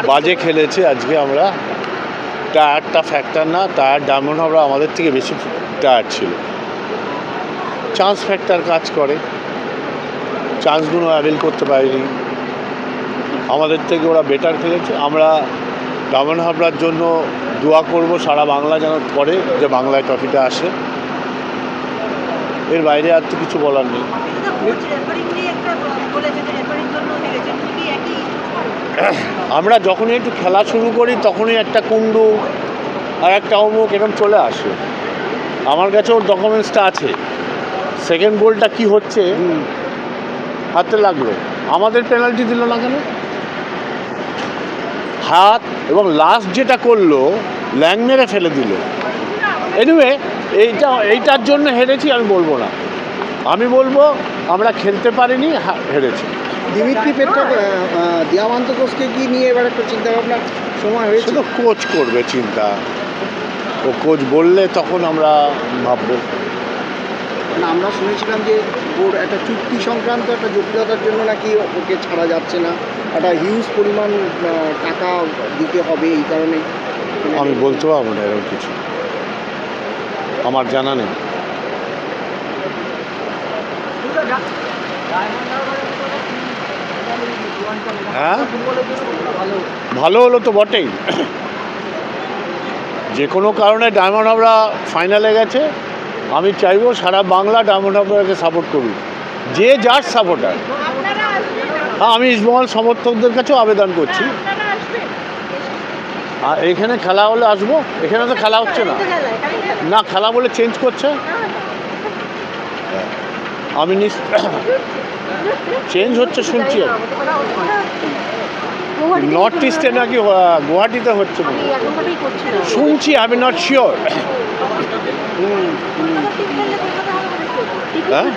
বাজে খেলেছে আজকে আমরা। টায়ারটা ফ্যাক্টর না, টায়ার ডায়মন্ড হারবার আমাদের থেকে বেশি টায়ার ছিল। চান্স ফ্যাক্টর কাজ করে, চান্সগুলো অ্যাভেল করতে পারিনি। আমাদের থেকে ওরা বেটার খেলেছে। আমরা ডায়মন্ড হারবার জন্য দোয়া করব সারা বাংলা যেন করে, যে বাংলায় ট্রফিটা আসে। এর বাইরে আর তো কিছু বলার নেই। আমরা যখনই একটু খেলা শুরু করি তখনই একটা কুণ্ডু আর একটা অমুক এরকম চলে আসে। আমার কাছে ওর ডকুমেন্টসটা আছে। সেকেন্ড গোলটা কি হচ্ছে হাতে লাগলো, আমাদের পেনাল্টি দিল না কেন? হাত এবং লাস্ট যেটা করলো ল্যাং মেরে ফেলে দিল। এনিওয়ে এইটার জন্য হেরেছি আমি বলবো না, আমি বলবো আমরা খেলতে পারিনি, হেরেছি। দিমিত্রি পেট্রোভ দিয়ামান্তোসকে কি নিয়ে এবার একটা চিন্তা ভাবনা সময় হয়েছে? তো কোচ করবে চিন্তা, ও কোচ বললে তখন আমরা ভাববো। আমরা শুনেছিলাম যে ওর একটা চুক্তি সংক্রান্ত একটা জটিলতার জন্য নাকি ওকে ছাড়া যাচ্ছে না, একটা হিউজ পরিমাণ টাকা দিতে হবে, এই কারণে। আমি বলতে পারবো না এরকম কিছু, আমার জানা নেই। হ্যাঁ, ভালো হলো তো বটেই। যে কোনো কারণে ডায়মন্ড হারবার ফাইনালে গেছে, আমি চাইবো সারা বাংলা ডায়মন্ড হারবারকে সাপোর্ট করুক, যে যার সাপোর্টার। হ্যাঁ, আমি ইস্টবেঙ্গল সমর্থকদের কাছেও আবেদন করছি। আর এখানে খেলা হলে আসবো, এখানে তো খেলা হচ্ছে না, না খেলা বলে চেঞ্জ করছে। আমি চেঞ্জ হচ্ছে শুনছি, নর্থ ইস্টে নাকি গুয়াহাটিতে হচ্ছে শুনছি, আমি নট শিওর। হ্যাঁ।